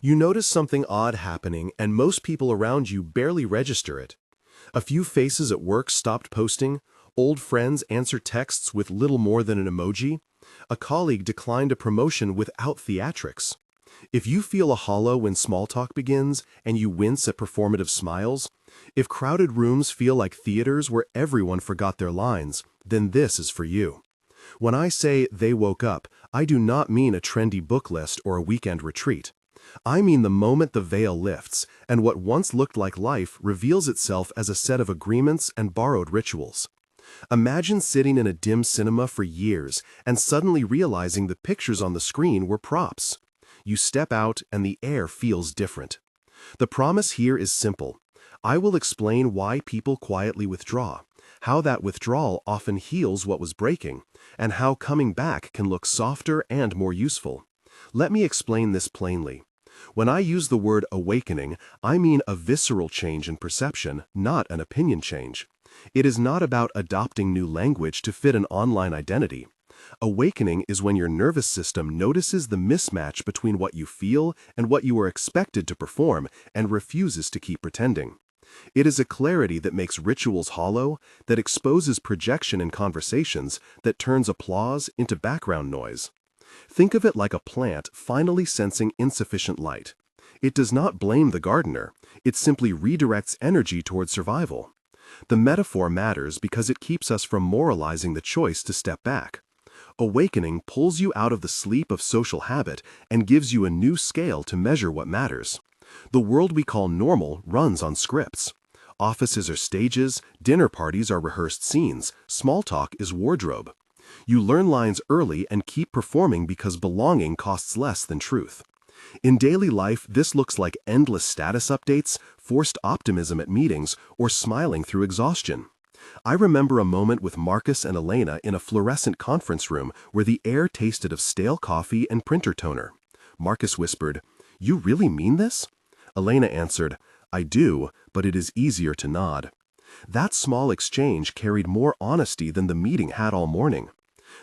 You notice something odd happening, and most people around you barely register it. A few faces at work stopped posting, old friends answer texts with little more than an emoji, a colleague declined a promotion without theatrics. If you feel a hollow when small talk begins and you wince at performative smiles, if crowded rooms feel like theaters where everyone forgot their lines, then this is for you. When I say they woke up, I do not mean a trendy book list or a weekend retreat. I mean the moment the veil lifts, and what once looked like life reveals itself as a set of agreements and borrowed rituals. Imagine sitting in a dim cinema for years and suddenly realizing the pictures on the screen were props. You step out and the air feels different. The promise here is simple. I will explain why people quietly withdraw, how that withdrawal often heals what was breaking, and how coming back can look softer and more useful. Let me explain this plainly. When I use the word awakening, I mean a visceral change in perception, not an opinion change. It is not about adopting new language to fit an online identity. Awakening is when your nervous system notices the mismatch between what you feel and what you are expected to perform and refuses to keep pretending. It is a clarity that makes rituals hollow, that exposes projection in conversations, that turns applause into background noise. Think of it like a plant finally sensing insufficient light. It does not blame the gardener, it simply redirects energy toward survival. The metaphor matters because it keeps us from moralizing the choice to step back. Awakening pulls you out of the sleep of social habit and gives you a new scale to measure what matters. The world we call normal runs on scripts. Offices are stages, dinner parties are rehearsed scenes, small talk is wardrobe. You learn lines early and keep performing because belonging costs less than truth. In daily life, this looks like endless status updates, forced optimism at meetings, or smiling through exhaustion. I remember a moment with Marcus and Elena in a fluorescent conference room where the air tasted of stale coffee and printer toner. Marcus whispered, "You really mean this?" Elena answered, "I do, but it is easier to nod." That small exchange carried more honesty than the meeting had all morning.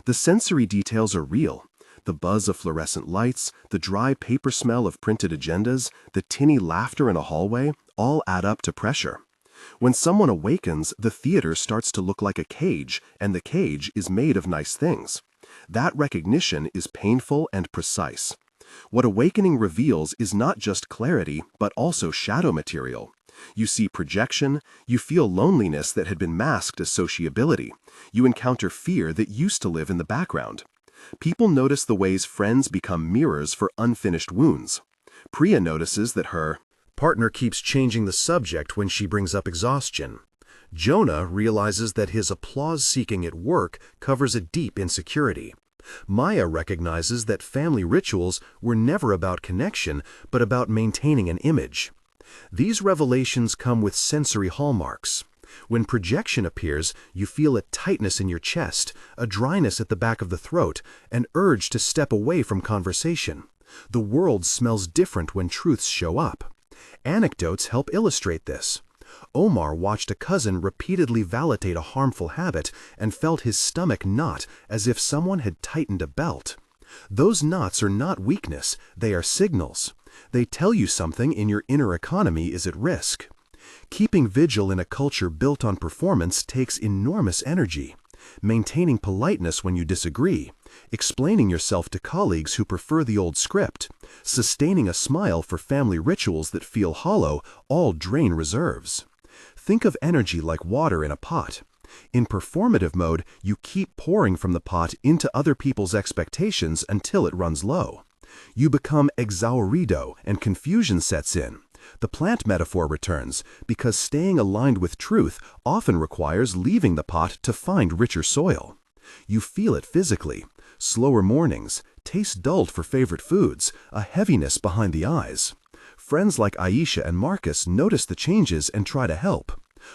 The sensory details are real. The buzz of fluorescent lights, the dry paper smell of printed agendas, the tinny laughter in a hallway, all add up to pressure. When someone awakens, the theater starts to look like a cage, and the cage is made of nice things. That recognition is painful and precise. What awakening reveals is not just clarity, but also shadow material. You see projection, you feel loneliness that had been masked as sociability. You encounter fear that used to live in the background. People notice the ways friends become mirrors for unfinished wounds. Priya notices that her partner keeps changing the subject when she brings up exhaustion. Jonah realizes that his applause-seeking at work covers a deep insecurity. Maya recognizes that family rituals were never about connection, but about maintaining an image. These revelations come with sensory hallmarks. When projection appears, you feel a tightness in your chest, a dryness at the back of the throat, an urge to step away from conversation. The world smells different when truths show up. Anecdotes help illustrate this. Omar watched a cousin repeatedly validate a harmful habit and felt his stomach knot as if someone had tightened a belt. Those knots are not weakness, they are signals. They tell you something in your inner economy is at risk. Keeping vigil in a culture built on performance takes enormous energy. Maintaining politeness when you disagree, explaining yourself to colleagues who prefer the old script, sustaining a smile for family rituals that feel hollow, all drain reserves. Think of energy like water in a pot. In performative mode, you keep pouring from the pot into other people's expectations until it runs low. You become exaurido and confusion sets in. The plant metaphor returns because staying aligned with truth often requires leaving the pot to find richer soil. You feel it physically. Slower mornings, taste dulled for favorite foods, a heaviness behind the eyes. Friends like Aisha and Marcus notice the changes and try to help.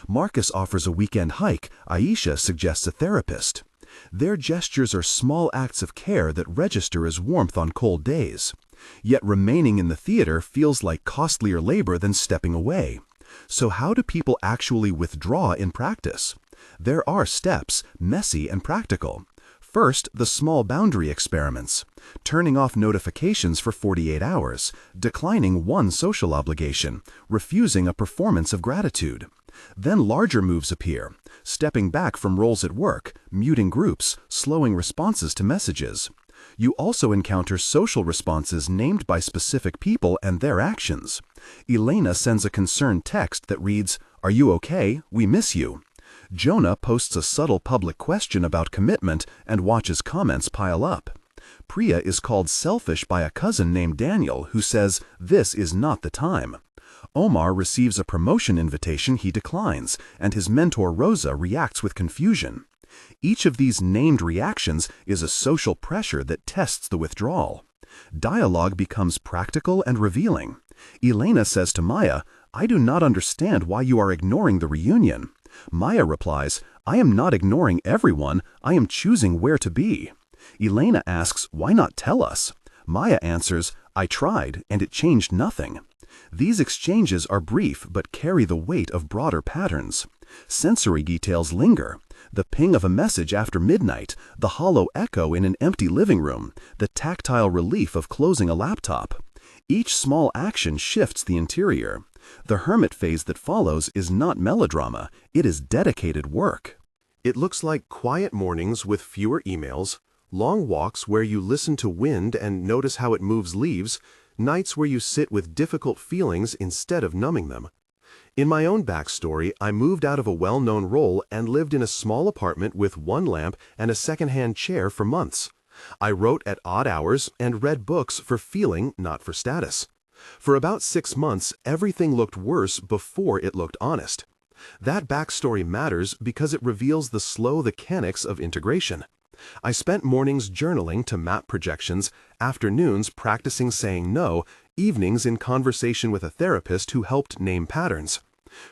Marcus offers a weekend hike, Aisha suggests a therapist. Their gestures are small acts of care that register as warmth on cold days. Yet remaining in the theater feels like costlier labor than stepping away. So how do people actually withdraw in practice? There are steps, messy and practical. First, the small boundary experiments. Turning off notifications for 48 hours, declining one social obligation, refusing a performance of gratitude. Then larger moves appear, stepping back from roles at work, muting groups, slowing responses to messages. You also encounter social responses named by specific people and their actions. Elena sends a concerned text that reads, "Are you okay? We miss you." Jonah posts a subtle public question about commitment and watches comments pile up. Priya is called selfish by a cousin named Daniel who says, "This is not the time." Omar receives a promotion invitation he declines, and his mentor Rosa reacts with confusion. Each of these named reactions is a social pressure that tests the withdrawal. Dialogue becomes practical and revealing. Elena says to Maya, "I do not understand why you are ignoring the reunion." Maya replies, "I am not ignoring everyone, I am choosing where to be." Elena asks, "Why not tell us?" Maya answers, "I tried, and it changed nothing." These exchanges are brief but carry the weight of broader patterns. Sensory details linger. The ping of a message after midnight, the hollow echo in an empty living room, the tactile relief of closing a laptop. Each small action shifts the interior. The hermit phase that follows is not melodrama, it is dedicated work. It looks like quiet mornings with fewer emails, long walks where you listen to wind and notice how it moves leaves, nights where you sit with difficult feelings instead of numbing them. In my own backstory, I moved out of a well-known role and lived in a small apartment with one lamp and a second-hand chair for months. I wrote at odd hours and read books for feeling, not for status. For about 6 months, everything looked worse before it looked honest. That backstory matters because it reveals the slow mechanics of integration. I spent mornings journaling to map projections, afternoons practicing saying no, evenings in conversation with a therapist who helped name patterns.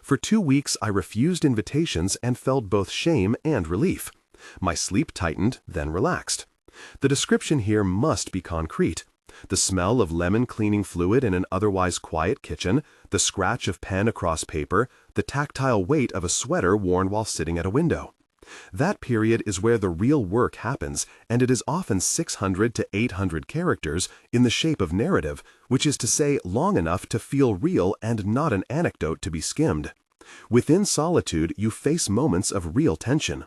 For 2 weeks, I refused invitations and felt both shame and relief. My sleep tightened, then relaxed. The description here must be concrete. The smell of lemon cleaning fluid in an otherwise quiet kitchen, the scratch of pen across paper, the tactile weight of a sweater worn while sitting at a window. That period is where the real work happens, and it is often 600 to 800 characters in the shape of narrative, which is to say long enough to feel real and not an anecdote to be skimmed. Within solitude, you face moments of real tension.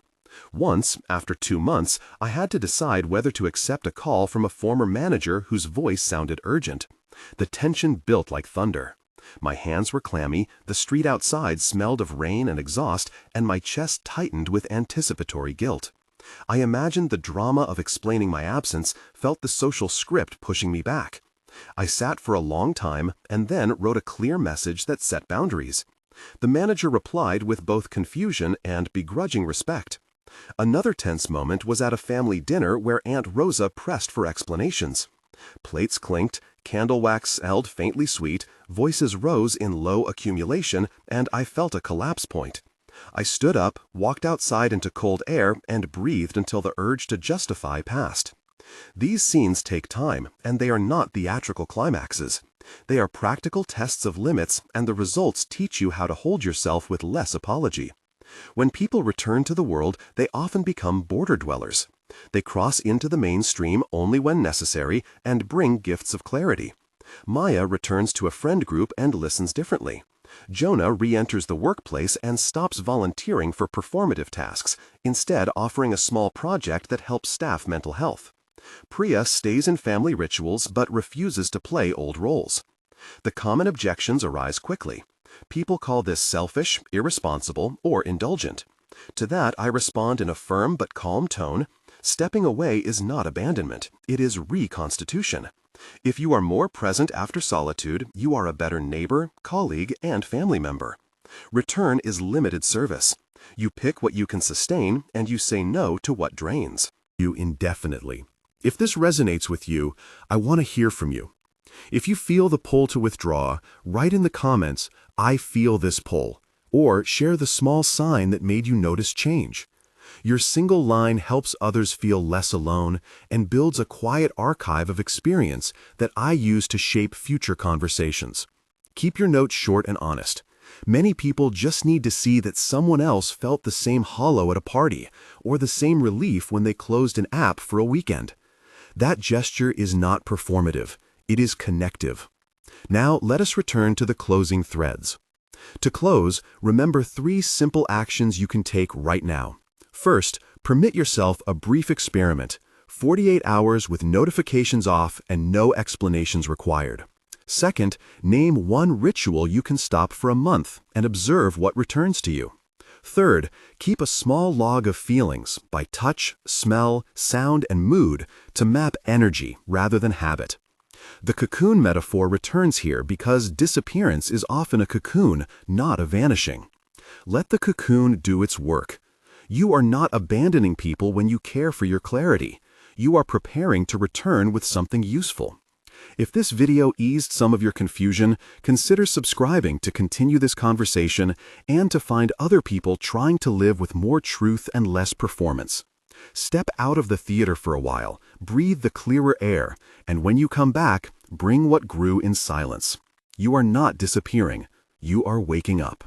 Once, after 2 months, I had to decide whether to accept a call from a former manager whose voice sounded urgent. The tension built like thunder. My hands were clammy, the street outside smelled of rain and exhaust, and my chest tightened with anticipatory guilt. I imagined the drama of explaining my absence, felt the social script pushing me back. I sat for a long time and then wrote a clear message that set boundaries. The manager replied with both confusion and begrudging respect. Another tense moment was at a family dinner where Aunt Rosa pressed for explanations. Plates clinked, candle wax smelled faintly sweet, voices rose in low accumulation, and I felt a collapse point. I stood up, walked outside into cold air, and breathed until the urge to justify passed. These scenes take time, and they are not theatrical climaxes. They are practical tests of limits, and the results teach you how to hold yourself with less apology. When people return to the world, they often become border dwellers. They cross into the mainstream only when necessary and bring gifts of clarity. Maya returns to a friend group and listens differently. Jonah re-enters the workplace and stops volunteering for performative tasks, instead offering a small project that helps staff mental health. Priya stays in family rituals but refuses to play old roles. The common objections arise quickly. People call this selfish, irresponsible, or indulgent. To that I respond in a firm but calm tone. Stepping away is not abandonment, it is reconstitution. If you are more present after solitude, you are a better neighbor, colleague, and family member. Return is limited service. You pick what you can sustain, and you say no to what drains you indefinitely. If this resonates with you, I want to hear from you. If you feel the pull to withdraw, write in the comments, "I feel this pull," or share the small sign that made you notice change. Your single line helps others feel less alone and builds a quiet archive of experience that I use to shape future conversations. Keep your notes short and honest. Many people just need to see that someone else felt the same hollow at a party, or the same relief when they closed an app for a weekend. That gesture is not performative. It is connective. Now, let us return to the closing threads. To close, remember 3 simple actions you can take right now. First, permit yourself a brief experiment, 48 hours with notifications off and no explanations required. Second, name one ritual you can stop for a month and observe what returns to you. Third, keep a small log of feelings by touch, smell, sound, and mood to map energy rather than habit. The cocoon metaphor returns here because disappearance is often a cocoon, not a vanishing. Let the cocoon do its work. You are not abandoning people when you care for your clarity. You are preparing to return with something useful. If this video eased some of your confusion, consider subscribing to continue this conversation and to find other people trying to live with more truth and less performance. Step out of the theater for a while, breathe the clearer air, and when you come back, bring what grew in silence. You are not disappearing. You are waking up.